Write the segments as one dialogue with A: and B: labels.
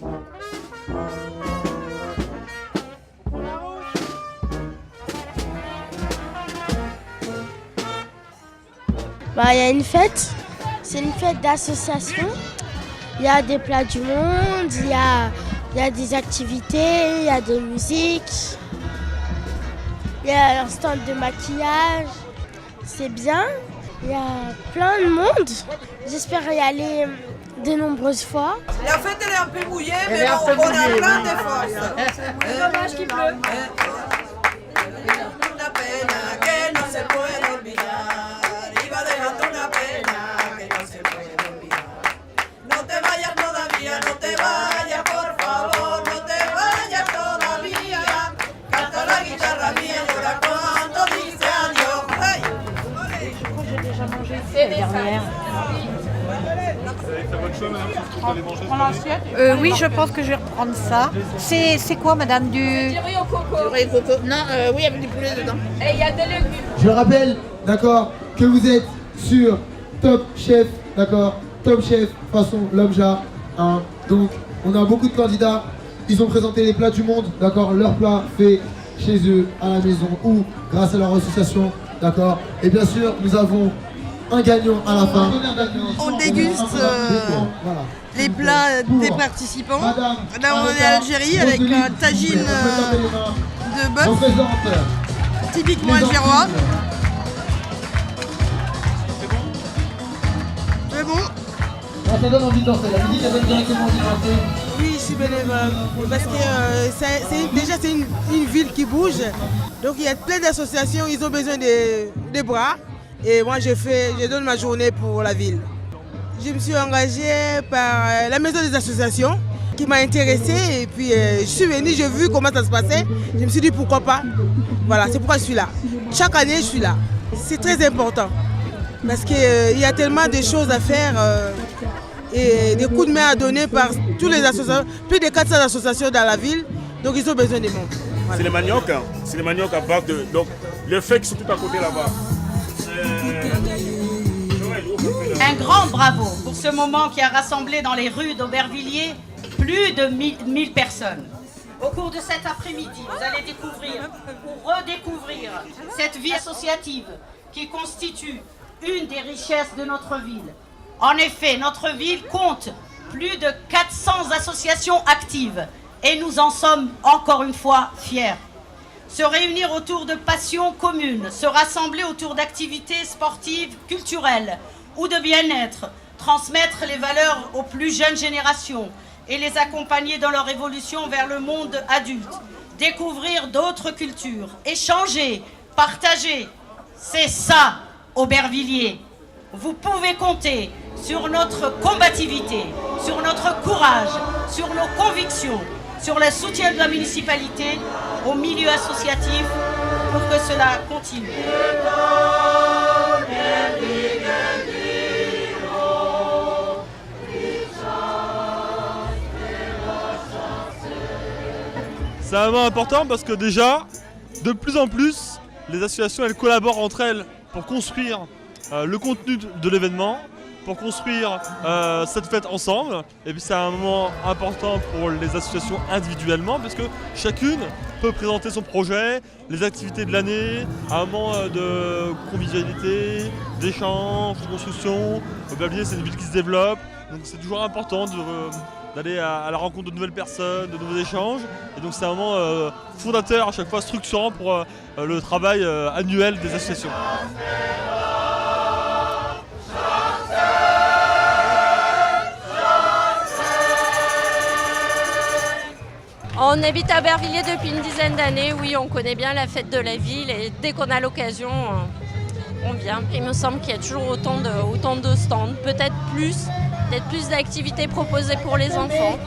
A: Il y a une fête, c'est une fête d'association. Il y a des plats du monde, il y a des activités, il y a de musique, il y a un stand de maquillage. C'est bien, il y a plein de monde. J'espère y aller de nombreuses fois.
B: La fête elle est un peu mouillée, mais bon, on a plein de force.
C: C'est dommage qu'il pleut.
D: Oui, je pense que je vais reprendre ça. C'est quoi, madame, du
C: riz au coco.
B: Du riz au coco. Non, oui, avec du poulet dedans.
C: Et il y a des légumes.
E: Je rappelle, d'accord, que vous êtes sur Top Chef, d'accord, Top Chef façon Lobja. Hein. Donc, on a beaucoup de candidats. Ils ont présenté les plats du monde, d'accord, leurs plats faits chez eux, à la maison ou grâce à leur association, d'accord. Et bien sûr, nous avons un gagnant à la fin.
B: On déguste les plats des participants. Là, on est en Algérie avec un tagine de bœuf, typiquement algérois. C'est bon.
E: Ça donne envie de danser, la musique elle donne directement envie de danser.
F: Oui, je suis bénévole parce que déjà c'est une ville qui bouge. Donc il y a plein d'associations, ils ont besoin des bras. Et moi je donne ma journée pour la ville. Je me suis engagée par la maison des associations qui m'a intéressée et puis je suis venue, j'ai vu comment ça se passait. Je me suis dit pourquoi pas. Voilà, c'est pourquoi je suis là. Chaque année je suis là. C'est très important parce qu'il y a tellement de choses à faire et des coups de main à donner par tous les associations, plus de 400 associations dans la ville, donc ils ont besoin de monde. Voilà.
G: C'est les maniocs à base de... Donc les feux qui sont tout à côté là-bas.
H: Un grand bravo pour ce moment qui a rassemblé dans les rues d'Aubervilliers plus de 1000 personnes. Au cours de cet après-midi, vous allez découvrir ou redécouvrir cette vie associative qui constitue une des richesses de notre ville. En effet, notre ville compte plus de 400 associations actives et nous en sommes encore une fois fiers. Se réunir autour de passions communes, se rassembler autour d'activités sportives, culturelles ou de bien-être, transmettre les valeurs aux plus jeunes générations et les accompagner dans leur évolution vers le monde adulte, découvrir d'autres cultures, échanger, partager, c'est ça, Aubervilliers. Vous pouvez compter sur notre combativité, sur notre courage, sur nos convictions, sur le soutien de la municipalité au milieu associatif pour que cela continue.
I: C'est vraiment important parce que déjà, de plus en plus, les associations elles collaborent entre elles pour construire le contenu de l'événement, pour construire cette fête ensemble. Et puis c'est un moment important pour les associations individuellement parce que chacune peut présenter son projet, les activités de l'année, un moment de convivialité, d'échange, de construction. Aubervilliers c'est une ville qui se développe, donc c'est toujours important d'aller à la rencontre de nouvelles personnes, de nouveaux échanges. Et donc c'est un moment fondateur, à chaque fois structurant pour le travail annuel des associations.
J: On habite à Aubervilliers depuis une dizaine d'années, oui, on connaît bien la fête de la ville et dès qu'on a l'occasion, on vient. Il me semble qu'il y a toujours autant de stands, peut-être plus d'activités proposées pour les enfants.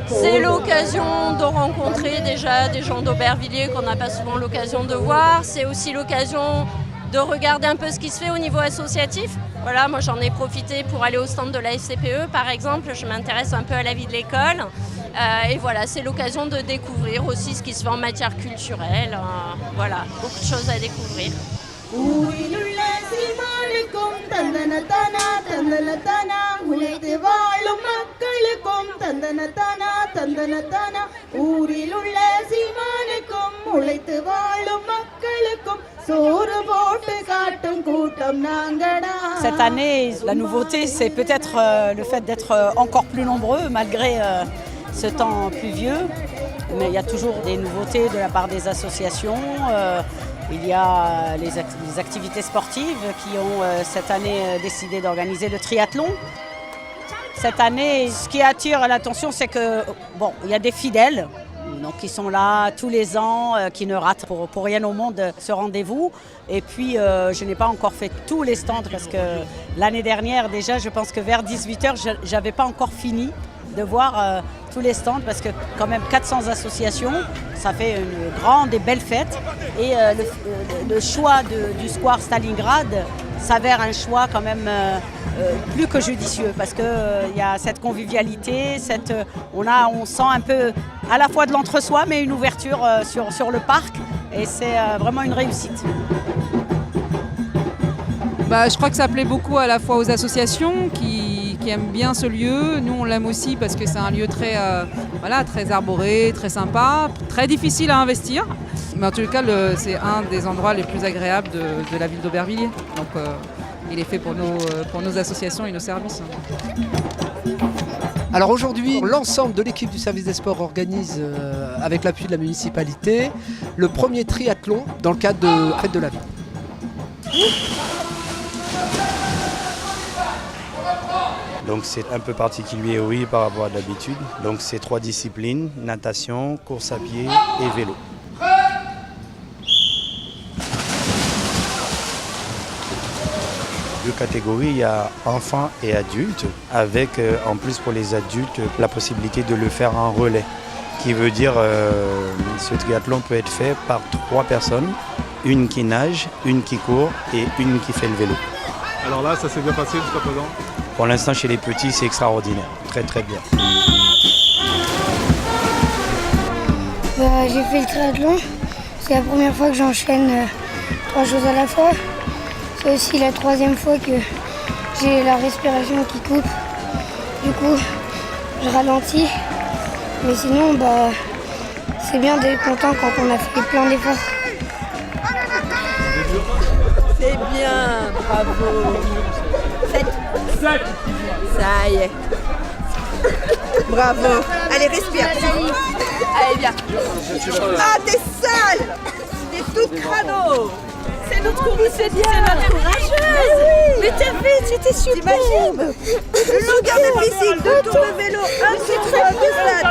J: C'est l'occasion de rencontrer déjà des gens d'Aubervilliers qu'on n'a pas souvent l'occasion de voir. C'est aussi l'occasion de regarder un peu ce qui se fait au niveau associatif. Voilà, moi j'en ai profité pour aller au stand de la FCPE par exemple, je m'intéresse un peu à la vie de l'école. Et voilà, c'est l'occasion de découvrir aussi ce qui se fait en matière culturelle. Voilà, beaucoup de choses à découvrir.
A: தந்தன தானா தந்தன தானா உழைத்து வாழும் மக்களுக்கும்
K: தந்தனத்தானா தந்தனத்தானா ஊரில் உள்ள சீமானுக்கும் உழைத்து வாழும் மக்களுக்கும் சோறு போட்டு காட்டும் கூட்டம் நாங்கடா.
D: Cette année, la nouveauté, c'est peut-être le fait d'être encore plus nombreux malgré ce temps pluvieux. Mais il y a toujours des nouveautés de la part des associations. Il y a les activités sportives qui ont cette année décidé d'organiser le triathlon. Cette année, ce qui attire l'attention, c'est que bon, il y a des fidèles donc, qui sont là tous les ans, qui ne ratent pour rien au monde ce rendez-vous. Et puis, je n'ai pas encore fait tous les stands parce que l'année dernière, déjà, je pense que vers 18h, je n'avais pas encore fini de voir tous les stands parce que quand même 400 associations, ça fait une grande et belle fête. Et le choix du square Stalingrad s'avère un choix quand même plus que judicieux parce qu'il y a cette convivialité, on sent un peu à la fois de l'entre-soi mais une ouverture sur le parc et c'est vraiment une réussite.
L: Je crois que ça plaît beaucoup à la fois aux associations qui aiment bien ce lieu. Nous, on l'aime aussi parce que c'est un lieu très arboré, très sympa, très difficile à investir. Mais en tout cas, c'est un des endroits les plus agréables de la ville d'Aubervilliers. Donc, il est fait pour nos associations et nos services.
M: Alors aujourd'hui, l'ensemble de l'équipe du service des sports organise, avec l'appui de la municipalité, le premier triathlon dans le cadre de la fête de la ville.
N: Donc c'est un peu particulier, oui, par rapport à d'habitude. Donc c'est 3 disciplines, natation, course à pied et vélo. Deux catégories, il y a enfants et adultes, avec en plus pour les adultes la possibilité de le faire en relais. Qui veut dire ce triathlon peut être fait par 3 personnes, une qui nage, une qui court et une qui fait le vélo.
I: Alors là, ça s'est bien passé jusqu'à présent?
N: Pour l'instant, chez les petits, c'est extraordinaire. Très très bien.
O: J'ai fait le triathlon. C'est la première fois que j'enchaîne 3 choses à la fois. C'est aussi la 3e fois que j'ai la respiration qui coupe. Du coup, je ralentis. Mais sinon, c'est bien d'être content quand on a fait plein d'efforts.
P: C'est bien, bravo. 7. Ça y est. Bravo. Allez, respire. Allez, viens. Ah, t'es sale. T'es toute crado. C'est notre course, c'est bien. C'est notre courageuse. Mais t'as vu, c'était super. T'imagines une longueur de bicycle, 2 tours de vélo, un tour de stade.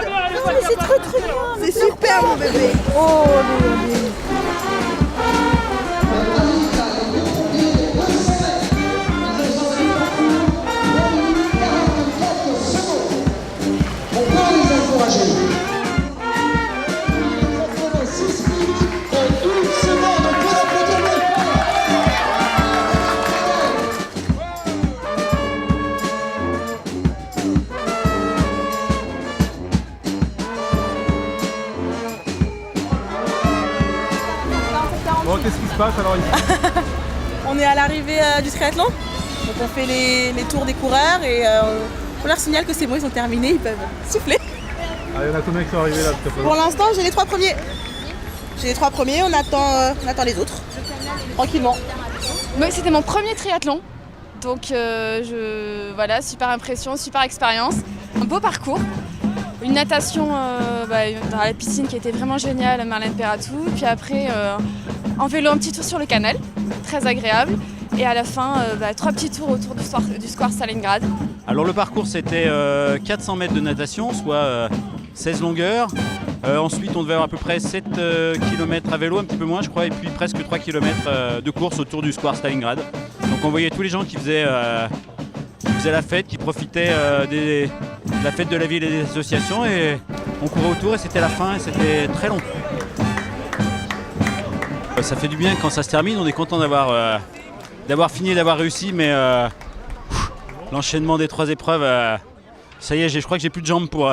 P: C'est très très bien. C'est super, mon bébé. Oh,
I: Bon, qu'est-ce qui se passe alors ici?
Q: On est à l'arrivée du triathlon, donc on fait les tours des coureurs et on leur signale que c'est bon, ils ont terminé, ils peuvent souffler.
I: Ah, il y en a combien qui sont arrivés là?
Q: Pour l'instant, j'ai les 3 premiers. On attend les autres, tranquillement.
R: C'était mon premier triathlon, donc super impression, super expérience. Un beau parcours, une natation dans la piscine qui était vraiment géniale à Marlène Pératou, puis après en vélo un petit tour sur le canal, très agréable. Et à la fin, 3 petits tours autour du square Stalingrad.
S: Alors le parcours, c'était 400 mètres de natation, soit 16 longueurs. Ensuite, on devait avoir à peu près 7 km à vélo, un petit peu moins je crois, et puis presque 3 km de course autour du square Stalingrad. Donc on voyait tous les gens qui faisaient la fête, qui profitaient de la fête de la ville et des associations, et on courait autour et c'était la fin et c'était très long. Ça fait du bien quand ça se termine, on est content d'avoir fini, d'avoir réussi, mais l'enchaînement des 3 épreuves, ça y est, je crois que j'ai plus de jambes pour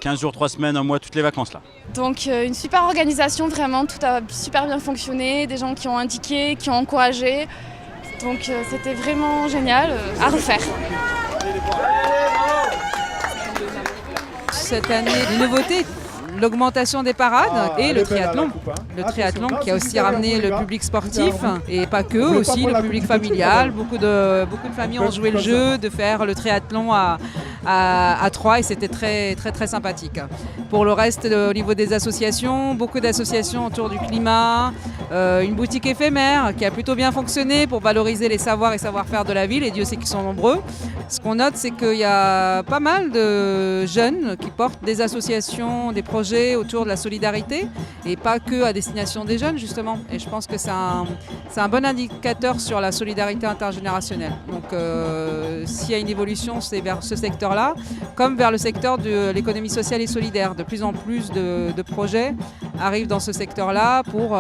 S: 15 jours, 3 semaines, un mois, toutes les vacances là.
R: Donc une super organisation, vraiment, tout a super bien fonctionné, des gens qui ont indiqué, qui ont encouragé, donc c'était vraiment génial, à refaire.
L: cette année les nouveautés. L'augmentation des parades et le triathlon. Le triathlon qui a aussi ramené le public sportif et pas que, aussi le public familial. Beaucoup de familles ont joué le jeu de faire le triathlon à 3 et c'était très très très sympathique. Pour le reste, au niveau des associations, beaucoup d'associations autour du climat, une boutique éphémère qui a plutôt bien fonctionné pour valoriser les savoirs et savoir-faire de la ville et Dieu sait qu'ils sont nombreux. Ce qu'on note, c'est qu'il y a pas mal de jeunes qui portent des associations, des projets autour de la solidarité et pas que à destination des jeunes justement. Et je pense que c'est un bon indicateur sur la solidarité intergénérationnelle. Donc s'il y a une évolution, c'est vers ce secteur-là, comme vers le secteur de l'économie sociale et solidaire. De plus en plus de projets arrivent dans ce secteur-là pour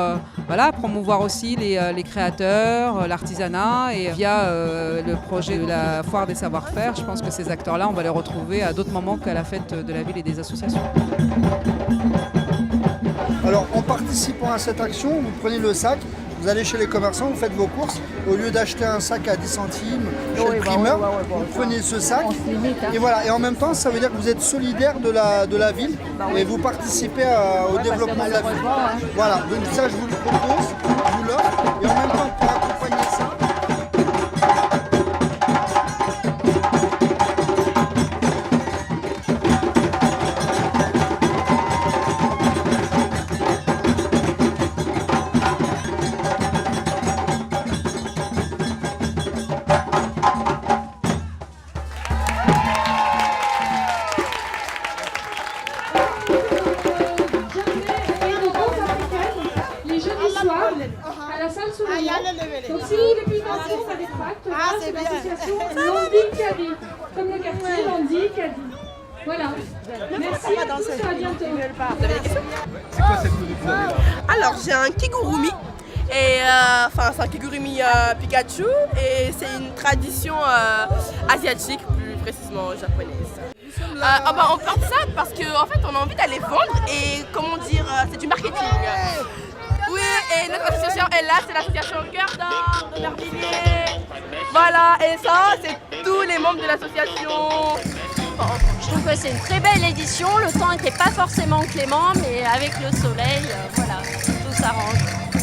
L: promouvoir aussi les créateurs, l'artisanat et via le projet de la foire des savoir-faire, je pense que ces acteurs-là, on va les retrouver à d'autres moments qu'à la fête de la ville et des associations.
T: Alors en participant à cette action, vous prenez le sac, vous allez chez les commerçants, vous faites vos courses. Au lieu d'acheter un sac à 10 centimes chez le primeur, vous prenez ce sac. Et voilà. Et en même temps, ça veut dire que vous êtes solidaire de la ville et vous participez au développement de la ville. Voilà. Donc ça, je vous le propose, je vous l'offre. Et en même temps, pour accompagner ça,
U: à la salle Souvenir. Donc si depuis tantôt on a des tracts, c'est l'association Landy Caddy, comme le quartier Landy Caddy. Voilà. Merci à tous et à bientôt.
B: Vous avez des questions? C'est quoi cette nourriture là? Alors j'ai un kigurumi. C'est un kigurumi Pikachu et c'est une tradition asiatique, plus précisément japonaise. On porte ça parce qu'en fait on a envie d'aller vendre et comment dire, c'est du marketing. Oui, et notre association est là, c'est l'association Cœur d'Or d'Aubervilliers. Voilà, et ça, c'est tous les membres de l'association.
J: Je trouve que c'est une très belle édition. Le temps n'était pas forcément clément, mais avec le soleil, voilà, tout s'arrange.